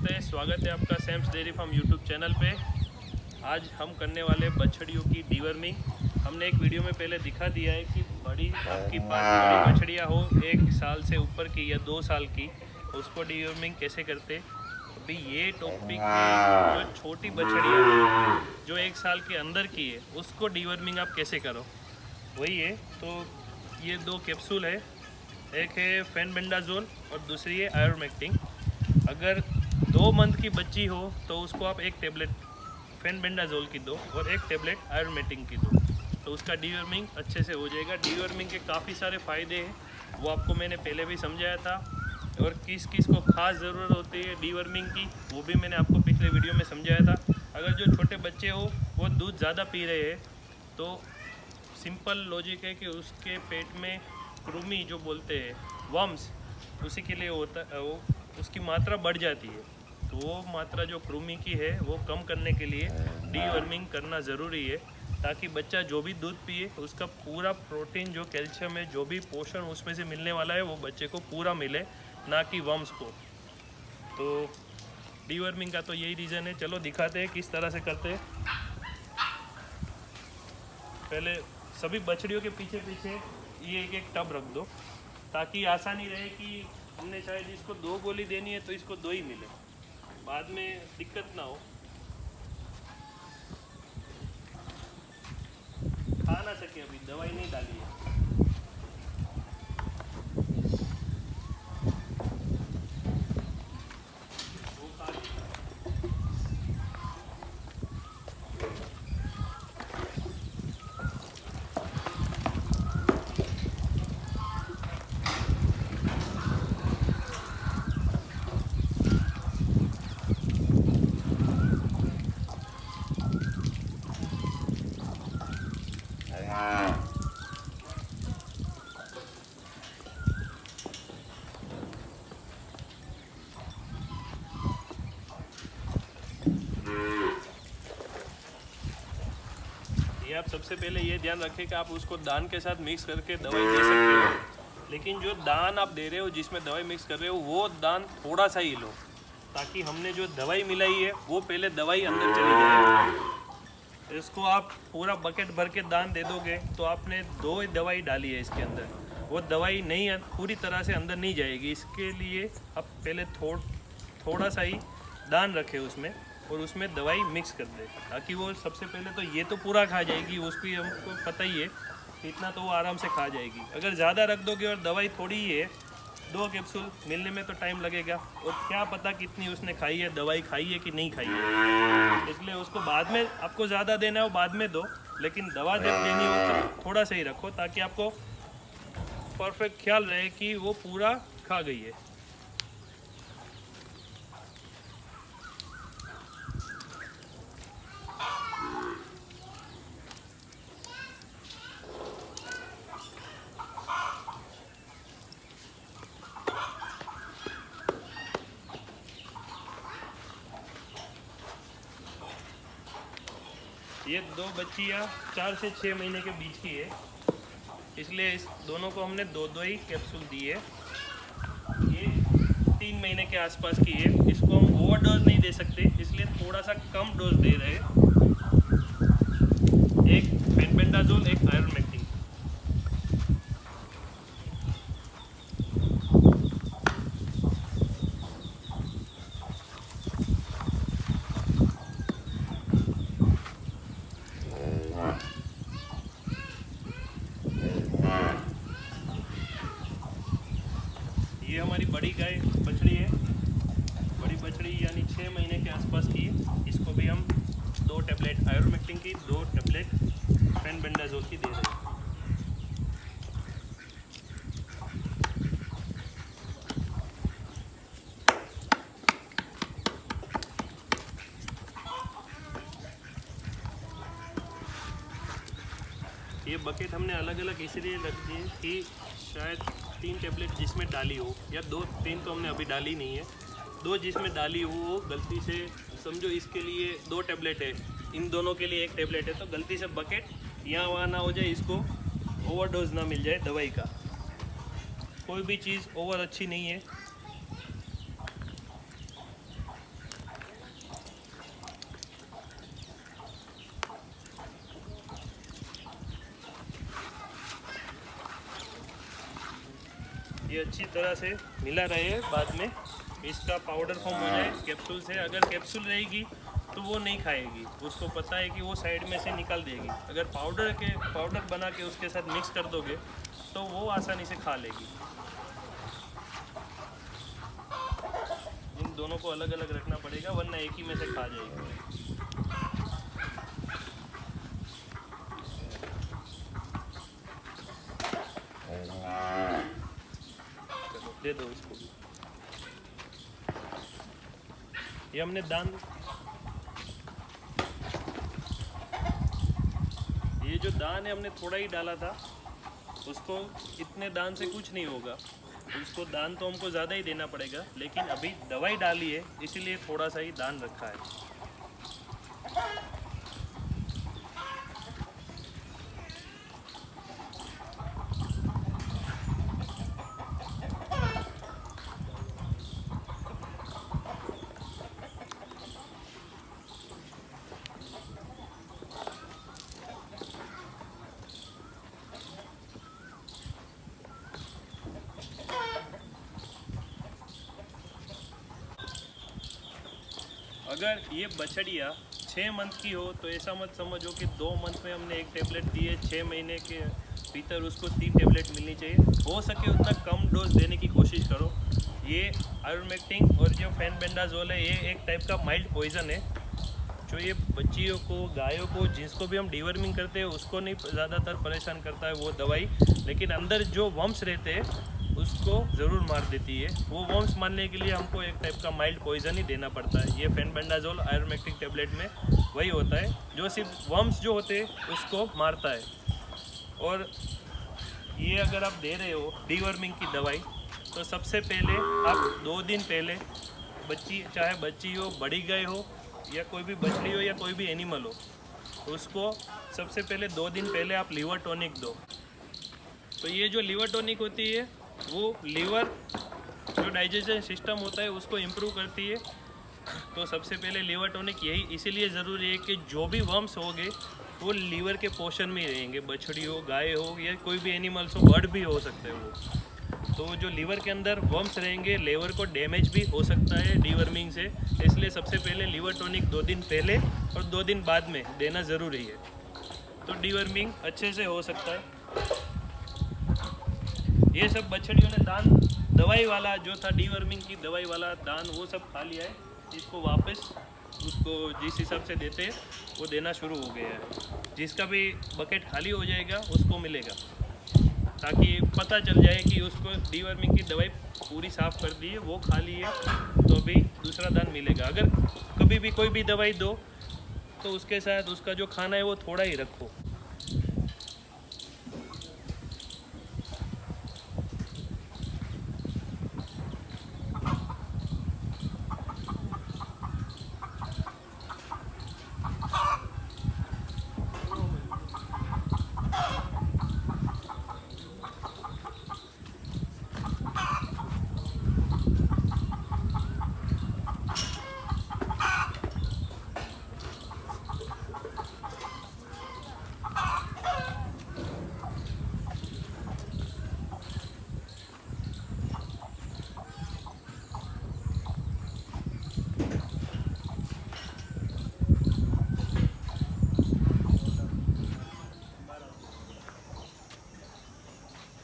नमस्ते, स्वागत है आपका Sam's dairy farm YouTube channel पे। आज हम करने वाले बछड़ियों की डीवर्मिंग। हमने एक वीडियो में पहले दिखा दिया है कि आपके पास बड़ी बछड़ियाँ हो 1 साल से ऊपर की या 2 साल की, उसको डीवर्मिंग कैसे करते। अभी ये टॉपिक है जो छोटी बछड़ियाँ जो 1 साल के अंदर की है उसको डीवर्मिंग आप कैसे करो, वही है। तो ये 2 कैप्सूल है, एक है फेनबेंडाजोल और दूसरी है आयोरमेक्टिन। अगर 2 मंथ की बच्ची हो तो उसको आप 1 टेबलेट फेनबेंडाजोल की दो और 1 टेबलेट आयोरमेक्टिन की दो, तो उसका डीवर्मिंग अच्छे से हो जाएगा। डीवर्मिंग के काफ़ी सारे फ़ायदे हैं, वो आपको मैंने पहले भी समझाया था। और किस किस को ख़ास ज़रूरत होती है डीवर्मिंग की, वो भी मैंने आपको पिछले वीडियो में समझाया था। अगर जो छोटे बच्चे हो वो दूध ज़्यादा पी रहे हैं तो सिंपल लॉजिक है कि उसके पेट में कृमि जो बोलते हैं वर्म्स, उसी के लिए होता है, वो उसकी मात्रा बढ़ जाती है। तो वो मात्रा जो कृमि की है वो कम करने के लिए डीवर्मिंग करना ज़रूरी है, ताकि बच्चा जो भी दूध पिए उसका पूरा प्रोटीन जो कैल्शियम है, जो भी पोषण उसमें से मिलने वाला है वो बच्चे को पूरा मिले, ना कि वर्म्स को। तो डीवर्मिंग का तो यही रीज़न है। चलो दिखाते हैं किस तरह से करते हैं। पहले सभी बछड़ियों के पीछे पीछे ये एक टब रख दो, ताकि आसानी रहे कि हमने शायद इसको 2 गोली देनी है तो इसको 2 ही मिले, बाद में दिक्कत ना हो। खा ना सके, अभी दवाई नहीं डाली है। वो खा ली। ये आप सबसे पहले ये ध्यान रखें कि आप उसको दान के साथ मिक्स करके दवाई दे सकते हो, लेकिन जो दान आप दे रहे हो जिसमें दवाई मिक्स कर रहे हो वो दान थोड़ा सा ही लो, ताकि हमने जो दवाई मिलाई है वो पहले दवाई अंदर चली जाए। इसको आप पूरा बकेट भर के दान दे दोगे तो आपने 2 दवाई डाली है इसके अंदर, वो दवाई नहीं पूरी तरह से अंदर नहीं जाएगी। इसके लिए आप पहले थोड़ा सा ही दान रखें उसमें, और उसमें दवाई मिक्स कर दे, ताकि वो सबसे पहले तो ये तो पूरा खा जाएगी, उसकी हमको पता ही है इतना तो वो आराम से खा जाएगी। अगर ज़्यादा रख दोगे और दवाई थोड़ी ही है, 2 कैप्सूल मिलने में तो टाइम लगेगा, और क्या पता कितनी उसने खाई है, दवाई खाई है कि नहीं खाई है। इसलिए उसको बाद में आपको ज़्यादा देना हो बाद में दो, लेकिन दवा जब देनी हो तो थोड़ा सा ही रखो, ताकि आपको परफेक्ट ख्याल रहे कि वो पूरा खा गई है। ये 2 बच्चियाँ 4 से 6 महीने के बीच की है, इसलिए इस दोनों को हमने 2 ही कैप्सूल दिए। ये 3 महीने के आसपास की है, इसको हम ओवर डोज नहीं दे सकते, इसलिए थोड़ा सा कम डोज दे रहे हैं। 1 फेनबेंडाजोल, 1 आयोरमेक्टिन। ये हमारी बड़ी गाय बछड़ी है, बड़ी बछड़ी यानी 6 महीने के आसपास की है। इसको भी हम 2 टेबलेट आयोरमेक्टिन की, 2 टेबलेट फेनबेंडाजोल की दे रहे हैं। ये बकेट हमने अलग अलग इसलिए रख दिए कि शायद 3 टेबलेट जिसमें डाली हो, या 2-3 तो हमने अभी डाली नहीं है, 2 जिसमें डाली हो वो गलती से, समझो इसके लिए 2 टेबलेट है, इन दोनों के लिए 1 टेबलेट है, तो गलती से बकेट यहाँ वहाँ ना हो जाए, इसको ओवरडोज ना मिल जाए दवाई का। कोई भी चीज़ ओवर अच्छी नहीं है। ये अच्छी तरह से मिला रहे, बाद में इसका पाउडर फॉर्म हो जाए कैप्सूल से। अगर कैप्सूल रहेगी तो वो नहीं खाएगी, उसको पता है कि वो साइड में से निकाल देगी। अगर पाउडर बना के उसके साथ मिक्स कर दोगे तो वो आसानी से खा लेगी। इन दोनों को अलग अलग रखना पड़ेगा, वरना एक ही में से खा जाएगी। चलो दे दो उसको भी। ये हमने दान, ये जो दान है हमने थोड़ा ही डाला था, उसको इतने दान से कुछ नहीं होगा। उसको दान तो हमको ज़्यादा ही देना पड़ेगा, लेकिन अभी दवाई डाली है इसीलिए थोड़ा सा ही दान रखा है। अगर ये बछड़िया 6 मंथ की हो तो ऐसा मत समझो कि 2 मंथ में हमने एक टेबलेट दी है, 6 महीने के भीतर उसको 3 टेबलेट मिलनी चाहिए। हो सके उतना कम डोज देने की कोशिश करो। ये आयुर्मेक्टिन और जो फेनबेंडाजोल है, ये एक टाइप का माइल्ड पॉइजन है जो ये बच्चियों को, गायों को, जिसको भी हम डिवर्मिंग करते हैं उसको नहीं ज़्यादातर परेशान करता है वो दवाई, लेकिन अंदर जो वर्म्स रहते हैं उसको ज़रूर मार देती है। वो वर्म्स मारने के लिए हमको एक टाइप का माइल्ड पॉइजन ही देना पड़ता है। ये फेनबेंडाजोल आयुर्मेक्टिक टेबलेट में वही होता है जो सिर्फ वर्म्स जो होते हैं उसको मारता है। और ये अगर आप दे रहे हो डिवर्मिंग की दवाई तो सबसे पहले आप 2 दिन पहले बच्ची, चाहे बच्ची हो, बड़ी गाय हो या कोई भी बछड़ी हो या कोई भी एनिमल हो, उसको सबसे पहले 2 दिन पहले आप लीवर टॉनिक दो। तो ये जो लीवर टॉनिक होती है वो लीवर जो डाइजेशन सिस्टम होता है उसको इम्प्रूव करती है। तो सबसे पहले लीवर टॉनिक यही इसीलिए ज़रूरी है कि जो भी वर्म्स होंगे वो लीवर के पोर्शन में ही रहेंगे, बछड़ी हो, गाय हो या कोई भी एनिमल्स हो, बर्ड भी हो सकते हैं वो। तो जो लीवर के अंदर वर्म्स रहेंगे, लीवर को डैमेज भी हो सकता है डिवर्मिंग से, इसलिए सबसे पहले लीवर टॉनिक 2 दिन पहले और 2 दिन बाद में देना ज़रूरी है। तो डिवर्मिंग अच्छे से हो सकता है। ये सब बछड़ियों ने दान, दवाई वाला जो था डिवर्मिंग की दवाई वाला दान, वो सब खा लिया है। इसको वापस उसको जिस हिसाब से देते हैं वो देना शुरू हो गया है। जिसका भी बकेट खाली हो जाएगा उसको मिलेगा, ताकि पता चल जाए कि उसको डिवर्मिंग की दवाई पूरी साफ़ कर दी है, वो खा ली है, तो अभी दूसरा दान मिलेगा। अगर कभी भी कोई भी दवाई दो तो उसके साथ उसका जो खाना है वो थोड़ा ही रखो।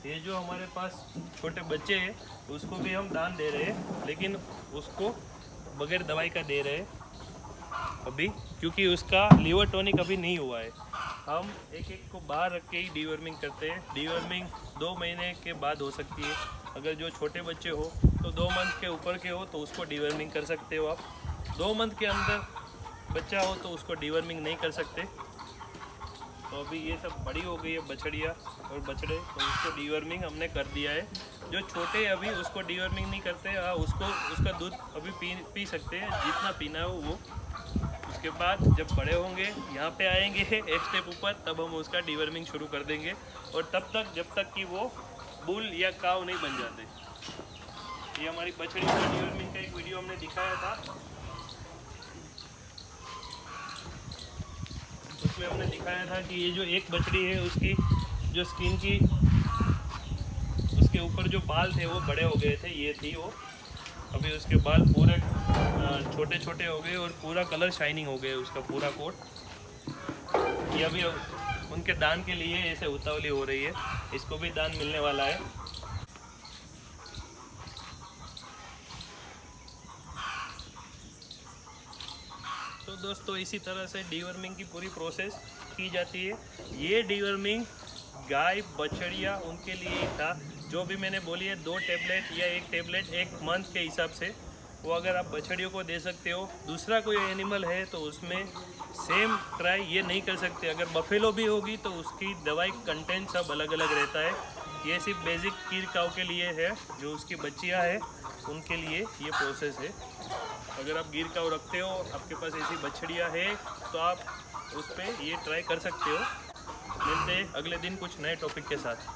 ये जो हमारे पास छोटे बच्चे हैं उसको भी हम दान दे रहे हैं, लेकिन उसको बगैर दवाई का दे रहे हैं अभी, क्योंकि उसका लीवर टॉनिक अभी नहीं हुआ है। हम एक एक को बाहर रख के ही डिवर्मिंग करते हैं। डिवर्मिंग 2 महीने के बाद हो सकती है। अगर जो छोटे बच्चे हो तो 2 मंथ के ऊपर के हो तो उसको डिवर्मिंग कर सकते हो आप। 2 मंथ के अंदर बच्चा हो तो उसको डिवर्मिंग नहीं कर सकते। तो अभी ये सब बड़ी हो गई है बछड़िया और बछड़े, तो उसको डिवर्मिंग हमने कर दिया है। जो छोटे अभी उसको डिवर्मिंग नहीं करते, उसको उसका दूध अभी पी सकते हैं जितना पीना हो वो। उसके बाद जब बड़े होंगे, यहाँ पे आएंगे एक स्टेप ऊपर, तब हम उसका डिवर्मिंग शुरू कर देंगे। और तब तक जब तक कि वो बुल या काव नहीं बन जाते। ये हमारी बछड़ी का डिवर्मिंग का एक वीडियो हमने दिखाया था, उसमें हमने दिखाया था कि ये जो एक बछड़ी है उसकी जो उसके ऊपर जो बाल थे वो बड़े हो गए थे, ये थी वो। अभी उसके बाल पूरे छोटे छोटे हो गए और पूरा कलर शाइनिंग हो गया उसका पूरा कोट। ये अभी उनके दान के लिए ऐसे उतावली हो रही है, इसको भी दान मिलने वाला है। तो दोस्तों इसी तरह से डीवर्मिंग की पूरी प्रोसेस की जाती है। ये डीवर्मिंग गाय बछड़िया उनके लिए ही था। जो भी मैंने बोली है 2 टेबलेट या 1 टेबलेट 1 मंथ के हिसाब से, वो अगर आप बछड़ियों को दे सकते हो। दूसरा कोई एनिमल है तो उसमें सेम ट्राई ये नहीं कर सकते। अगर बफेलो भी होगी तो उसकी दवाई कंटेंट सब अलग अलग रहता है। ये सिर्फ बेसिक कीर काव के लिए है, जो उसकी बच्चियाँ हैं उनके लिए ये प्रोसेस है। अगर आप गिर काव रखते हो, आपके पास ऐसी बछड़ियाँ है तो आप उस पर ये ट्राई कर सकते हो। मिलते हैं अगले दिन कुछ नए टॉपिक के साथ।